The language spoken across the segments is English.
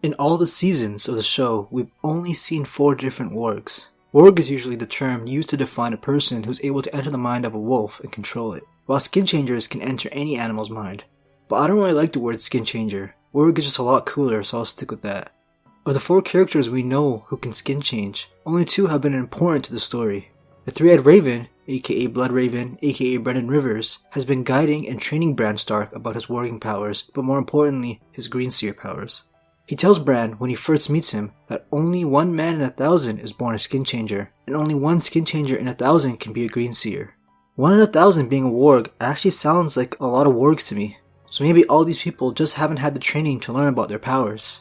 In all the seasons of the show, we've only seen 4 different wargs. Warg is usually the term used to define a person who's able to enter the mind of a wolf and control it, while skinchangers can enter any animal's mind. But I don't really like the word skinchanger. Warg is just a lot cooler, so I'll stick with that. Of the 4 characters we know who can skin change, only 2 have been important to the story. The Three-Eyed Raven, aka Blood Raven, aka Brendan Rivers, has been guiding and training Bran Stark about his warging powers, but more importantly, his Greenseer powers. He tells Bran when he first meets him that only 1 man in 1,000 is born a skinchanger, and only 1 skinchanger in 1,000 can be a Greenseer. 1 in 1,000 being a warg actually sounds like a lot of wargs to me, so maybe all these people just haven't had the training to learn about their powers.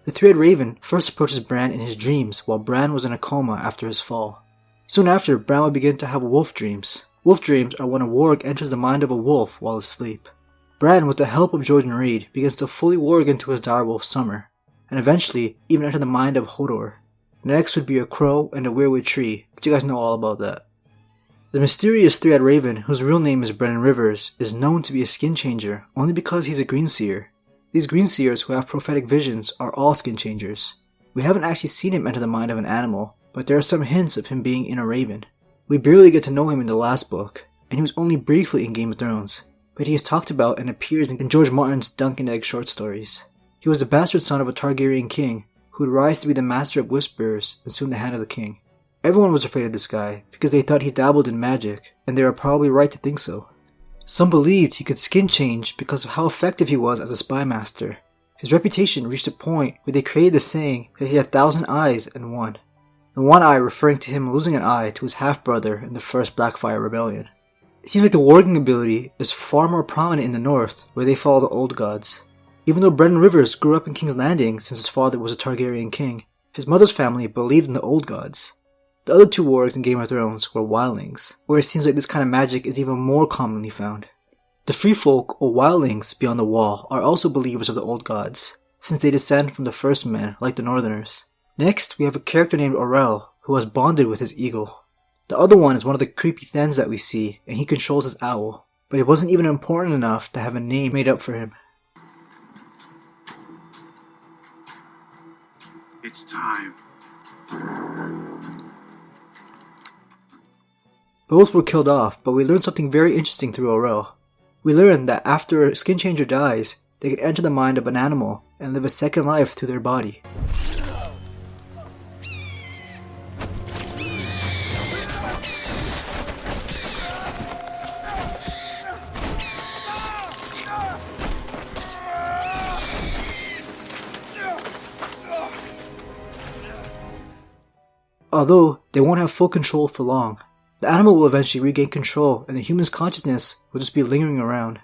The Three-Eyed Raven first approaches Bran in his dreams while Bran was in a coma after his fall. Soon after, Bran would begin to have wolf dreams. Wolf dreams are when a warg enters the mind of a wolf while asleep. Bran, with the help of Jordan Reed, begins to fully warg into his direwolf Summer, and eventually even enter the mind of Hodor. Next would be a crow and a weirwood tree, but you guys know all about that. The mysterious Three-Eyed Raven, whose real name is Brendan Rivers, is known to be a skin changer only because he's a Greenseer. These Greenseers who have prophetic visions are all skin changers. We haven't actually seen him enter the mind of an animal, but there are some hints of him being in a raven. We barely get to know him in the last book, and he was only briefly in Game of Thrones, but he is talked about and appears in George Martin's Dunk and Egg short stories. He was the bastard son of a Targaryen king who would rise to be the master of whisperers and soon the hand of the king. Everyone was afraid of this guy because they thought he dabbled in magic, and they were probably right to think so. Some believed he could skin change because of how effective he was as a spy master. His reputation reached a point where they created the saying that he had 1,000 eyes and one. The one eye referring to him losing an eye to his half-brother in the first Blackfire Rebellion. It seems like the warging ability is far more prominent in the north, where they follow the old gods. Even though Brendan Rivers grew up in King's Landing since his father was a Targaryen king, his mother's family believed in the old gods. The other 2 wargs in Game of Thrones were wildlings, where it seems like this kind of magic is even more commonly found. The free folk, or wildlings beyond the wall, are also believers of the old gods, since they descend from the first men like the northerners. Next, we have a character named Orell, who has bonded with his eagle. The other one is one of the creepy Thens that we see, and he controls his owl, but it wasn't even important enough to have a name made up for him. It's time. Both were killed off, but we learned something very interesting through Orell. We learned that after a skin changer dies, they can enter the mind of an animal and live a second life through their body. Although they won't have full control for long. The animal will eventually regain control and the human's consciousness will just be lingering around.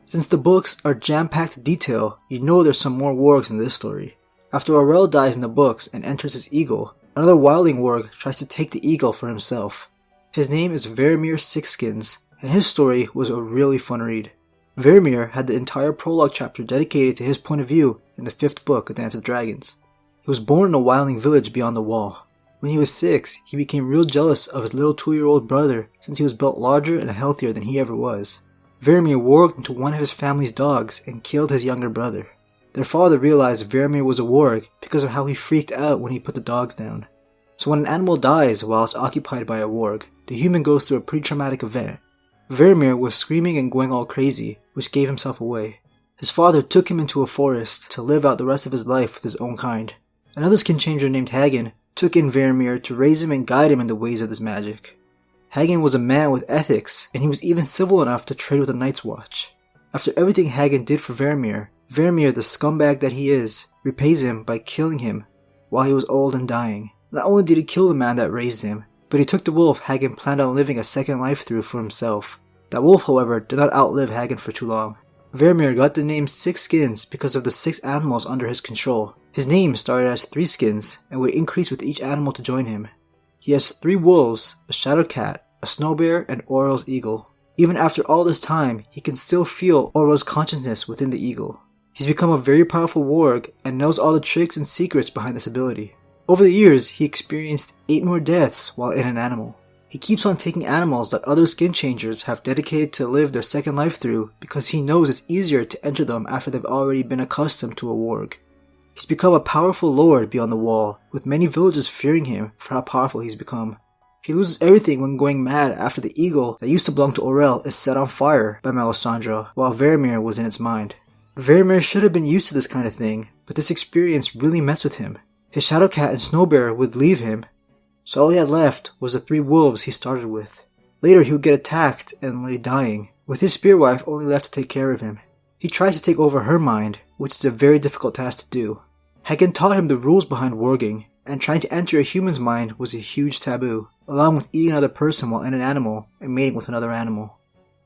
Since the books are jam-packed with detail, you know there's some more wargs in this story. After Orell dies in the books and enters his eagle, another wildling warg tries to take the eagle for himself. His name is Varamyr Sixskins, and his story was a really fun read. Varamyr had the entire prologue chapter dedicated to his point of view in the 5th book of Dance of Dragons. He was born in a wildling village beyond the wall. When he was 6, he became real jealous of his little 2-year-old brother since he was built larger and healthier than he ever was. Varamyr warged into one of his family's dogs and killed his younger brother. Their father realized Varamyr was a warg because of how he freaked out when he put the dogs down. So when an animal dies while it's occupied by a warg, the human goes through a pretty traumatic event. Varamyr was screaming and going all crazy, which gave himself away. His father took him into a forest to live out the rest of his life with his own kind. Another skin changer named Hagen took in Varamyr to raise him and guide him in the ways of this magic. Hagen was a man with ethics, and he was even civil enough to trade with the Night's Watch. After everything Hagen did for Varamyr, Varamyr, the scumbag that he is, repays him by killing him while he was old and dying. Not only did he kill the man that raised him, but he took the wolf Hagen planned on living a second life through for himself. That wolf, however, did not outlive Hagen for too long. Varamyr got the name Sixskins because of the 6 animals under his control. His name started as 3 skins and would increase with each animal to join him. He has 3 wolves, a shadow cat, a snow bear, and Orell's eagle. Even after all this time, he can still feel Orell's consciousness within the eagle. He's become a very powerful warg and knows all the tricks and secrets behind this ability. Over the years, he experienced 8 more deaths while in an animal. He keeps on taking animals that other skin changers have dedicated to live their second life through because he knows it's easier to enter them after they've already been accustomed to a warg. He's become a powerful lord beyond the wall, with many villagers fearing him for how powerful he's become. He loses everything when going mad after the eagle that used to belong to Orell is set on fire by Melisandre while Varamyr was in its mind. Varamyr should have been used to this kind of thing, but this experience really messed with him. His Shadowcat and Snowbear would leave him, so all he had left was the 3 wolves he started with. Later he would get attacked and lay dying, with his spearwife only left to take care of him. He tries to take over her mind, which is a very difficult task to do. Hagen taught him the rules behind warging, and trying to enter a human's mind was a huge taboo, along with eating another person while in an animal and mating with another animal.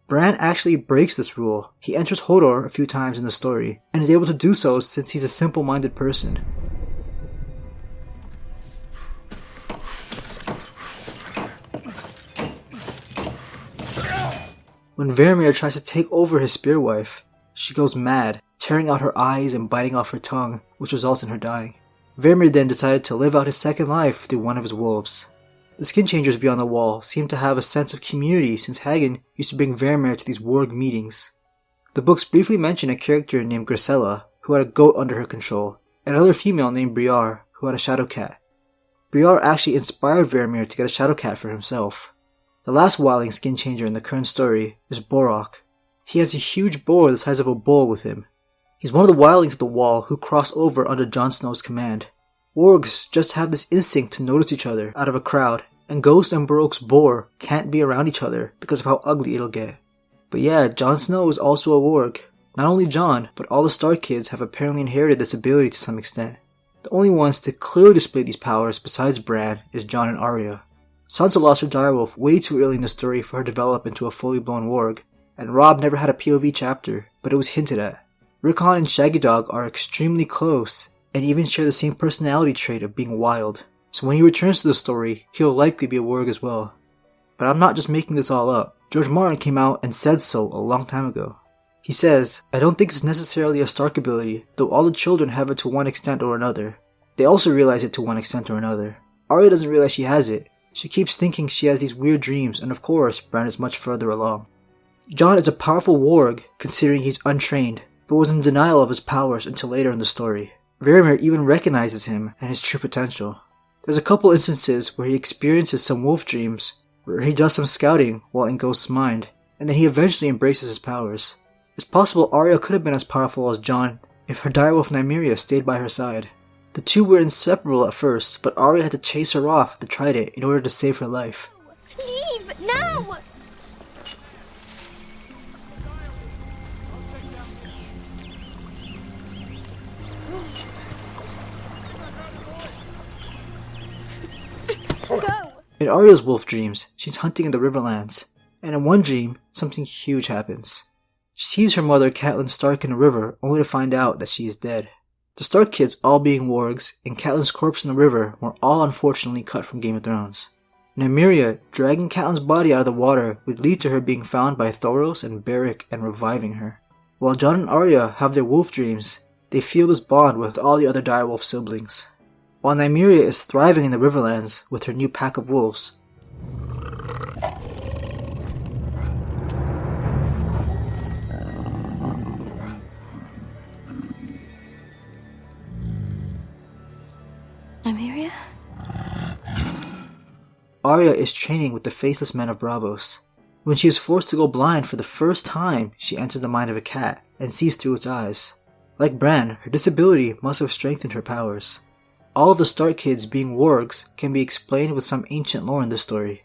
Bran actually breaks this rule. He enters Hodor a few times in the story, and is able to do so since he's a simple-minded person. When Varamyr tries to take over his spearwife, she goes mad, tearing out her eyes and biting off her tongue, which results in her dying. Varamyr then decided to live out his second life through one of his wolves. The skinchangers beyond the wall seem to have a sense of community since Hagen used to bring Varamyr to these Warg meetings. The books briefly mention a character named Grisella, who had a goat under her control, and another female named Briar, who had a Shadowcat. Briar actually inspired Varamyr to get a Shadowcat for himself. The last Wildling skinchanger in the current story is Borok. He has a huge boar the size of a bull with him. He's one of the Wildlings of the Wall who crossed over under Jon Snow's command. Wargs just have this instinct to notice each other out of a crowd, and Ghost and Borok's boar can't be around each other because of how ugly it'll get. But yeah, Jon Snow is also a Warg. Not only Jon, but all the Stark kids have apparently inherited this ability to some extent. The only ones to clearly display these powers besides Bran is Jon and Arya. Sansa lost her direwolf way too early in the story for her to develop into a fully blown warg, and Robb never had a POV chapter, but it was hinted at. Rickon and Shaggy Dog are extremely close, and even share the same personality trait of being wild, so when he returns to the story, he'll likely be a warg as well. But I'm not just making this all up. George Martin came out and said so a long time ago. He says, "I don't think it's necessarily a Stark ability, though all the children have it to one extent or another. They also realize it to one extent or another. Arya doesn't realize she has it. She keeps thinking she has these weird dreams, and of course, Bran is much further along." Jon is a powerful warg, considering he's untrained, but was in denial of his powers until later in the story. Varamyr even recognizes him and his true potential. There's a couple instances where he experiences some wolf dreams, where he does some scouting while in Ghost's mind, and then he eventually embraces his powers. It's possible Arya could have been as powerful as Jon if her direwolf Nymeria stayed by her side. The two were inseparable at first, but Arya had to chase her off with the trident in order to save her life. Leave now! Go! In Arya's wolf dreams, she's hunting in the Riverlands, and in one dream, something huge happens. She sees her mother Catelyn Stark in a river, only to find out that she is dead. The Stark kids all being wargs, and Catelyn's corpse in the river were all unfortunately cut from Game of Thrones. Nymeria dragging Catelyn's body out of the water would lead to her being found by Thoros and Beric and reviving her. While Jon and Arya have their wolf dreams, they feel this bond with all the other direwolf siblings. While Nymeria is thriving in the Riverlands with her new pack of wolves, Nymeria? Arya is training with the Faceless Men of Braavos. When she is forced to go blind for the first time, she enters the mind of a cat and sees through its eyes. Like Bran, her disability must have strengthened her powers. All of the Stark kids being wargs can be explained with some ancient lore in this story.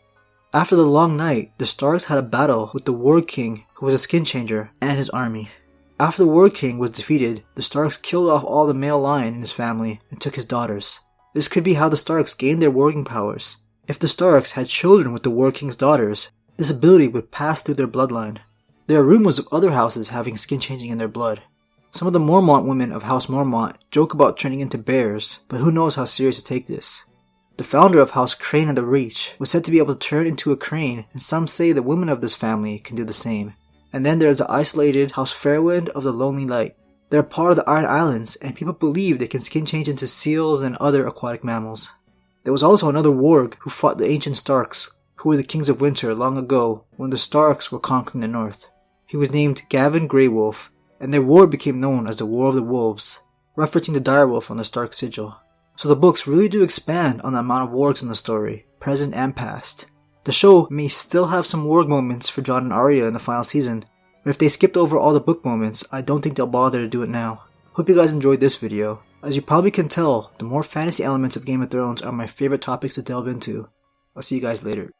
After the Long Night, the Starks had a battle with the Warg King, who was a skin changer, and his army. After the Warg King was defeated, the Starks killed off all the male line in his family and took his daughters. This could be how the Starks gained their warging powers. If the Starks had children with the Warg King's daughters, this ability would pass through their bloodline. There are rumors of other houses having skin changing in their blood. Some of the Mormont women of House Mormont joke about turning into bears, but who knows how serious to take this. The founder of House Crane of the Reach was said to be able to turn into a crane, and some say the women of this family can do the same. And then there is the isolated House Fairwind of the Lonely Light. They're part of the Iron Islands, and people believe they can skin change into seals and other aquatic mammals. There was also another warg who fought the ancient Starks, who were the kings of winter long ago when the Starks were conquering the north. He was named Gavin Greywolf, and their war became known as the War of the Wolves. referencing the direwolf on the Stark sigil. So the books really do expand on the amount of wargs in the story, present and past. The show may still have some warg moments for Jon and Arya in the final season, but if they skipped over all the book moments, I don't think they'll bother to do it now. Hope you guys enjoyed this video. As you probably can tell, the more fantasy elements of Game of Thrones are my favorite topics to delve into. I'll see you guys later.